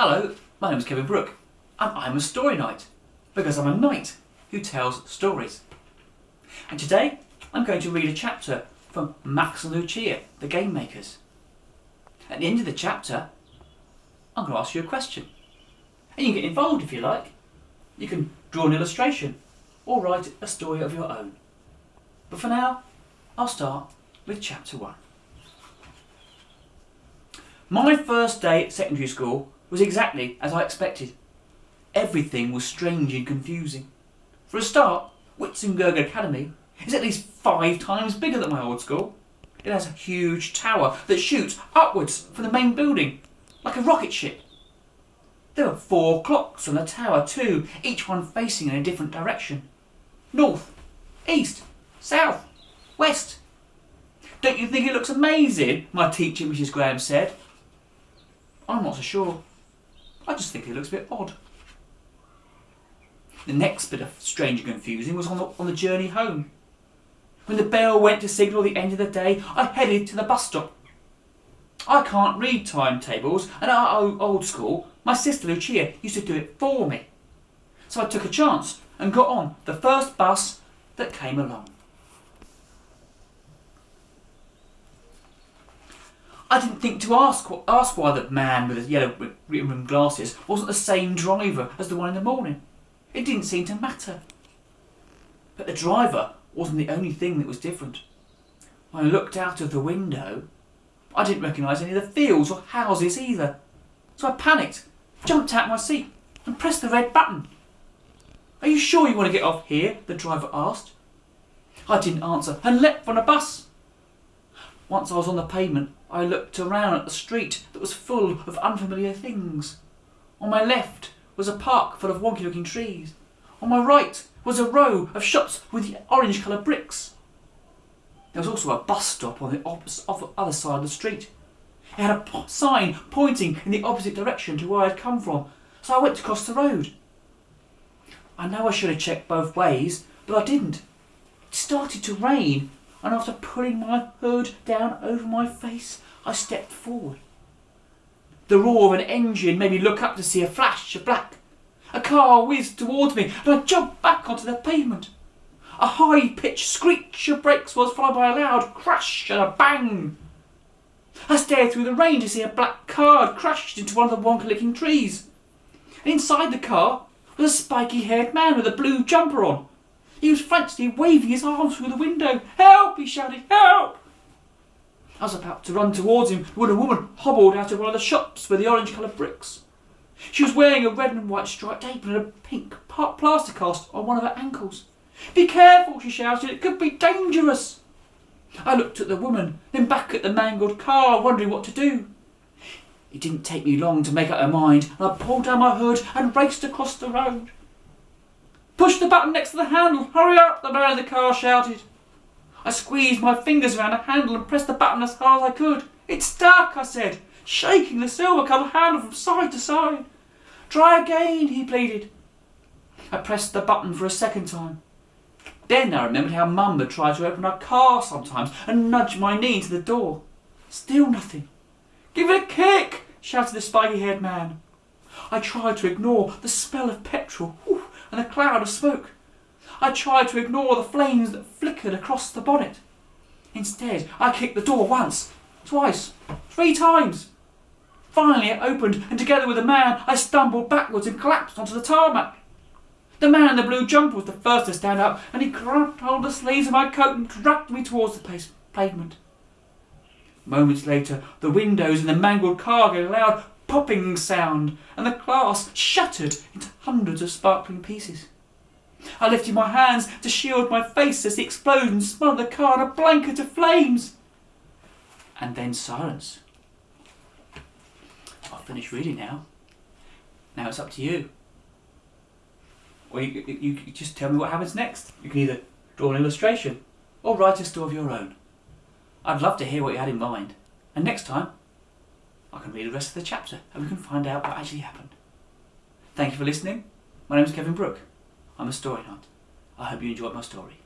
Hello, my name is Kevin Brooke and I'm a story knight because I'm a knight who tells stories. And today I'm going to read a chapter from Max Luchia, the Game Makers. At the end of the chapter, I'm going to ask you a question. And you can get involved if you like. You can draw an illustration or write a story of your own. But for now, I'll start with chapter 1. My first day at secondary school was exactly as I expected. Everything was strange and confusing. For a start, Whitsunburg Academy is at least 5 times bigger than my old school. It has a huge tower that shoots upwards from the main building, like a rocket ship. There were 4 clocks on the tower too, each one facing in a different direction. North, east, south, west. Don't you think it looks amazing? My teacher, Mrs. Graham, said. I'm not so sure. I just think it looks a bit odd. The next bit of strange and confusing was on the journey home. When the bell went to signal the end of the day, I headed to the bus stop. I can't read timetables, and at our old school, my sister Luchia used to do it for me. So I took a chance and got on the first bus that came along. I didn't think to ask why the man with the yellow rimmed glasses wasn't the same driver as the one in the morning. It didn't seem to matter. But the driver wasn't the only thing that was different. When I looked out of the window, I didn't recognise any of the fields or houses either. So I panicked, jumped out of my seat and pressed the red button. Are you sure you want to get off here? The driver asked. I didn't answer and leapt from the bus. Once I was on the pavement, I looked around at the street that was full of unfamiliar things. On my left was a park full of wonky-looking trees. On my right was a row of shops with orange-coloured bricks. There was also a bus stop on the other side of the street. It had a sign pointing in the opposite direction to where I'd come from, so I went to cross the road. I know I should have checked both ways, but I didn't. It started to rain, and after pulling my hood down over my face, I stepped forward. The roar of an engine made me look up to see a flash of black. A car whizzed towards me, and I jumped back onto the pavement. A high-pitched screech of brakes was followed by a loud crash and a bang. I stared through the rain to see a black car had crashed into one of the wonky-looking trees. And inside the car was a spiky-haired man with a blue jumper on. He was frantically waving his arms through the window. "Help!" he shouted. "Help!" I was about to run towards him when a woman hobbled out of one of the shops with the orange-coloured bricks. She was wearing a red and white striped apron and a pink plaster cast on one of her ankles. "Be careful!" she shouted. "It could be dangerous!" I looked at the woman, then back at the mangled car, wondering what to do. It didn't take me long to make up my mind, and I pulled down my hood and raced across the road. "Push the button next to the handle! Hurry up!" the man in the car shouted. I squeezed my fingers around the handle and pressed the button as hard as I could. "It's stuck," I said, shaking the silver-coloured handle from side to side. "Try again," he pleaded. I pressed the button for a second time. Then I remembered how Mum had tried to open our car sometimes and nudged my knee into the door. Still nothing. "Give it a kick!" shouted the spiky-haired man. I tried to ignore the smell of petrol and the cloud of smoke. I tried to ignore the flames that flickered across the bonnet. Instead, I kicked the door once, twice, 3 times. Finally it opened, and together with the man, I stumbled backwards and collapsed onto the tarmac. The man in the blue jumper was the first to stand up, and he grabbed hold of the sleeves of my coat and dragged me towards the pavement. Moments later, the windows in the mangled car gave a loud popping sound, and the glass shattered into hundreds of sparkling pieces. I lifted my hands to shield my face as the explosion smothered the car in a blanket of flames. And then silence. I've finished reading now. Now it's up to you. Or you just tell me what happens next. You can either draw an illustration or write a story of your own. I'd love to hear what you had in mind. And next time, I can read the rest of the chapter and we can find out what actually happened. Thank you for listening. My name is Kevin Brooke. I'm a story knight. I hope you enjoyed my story.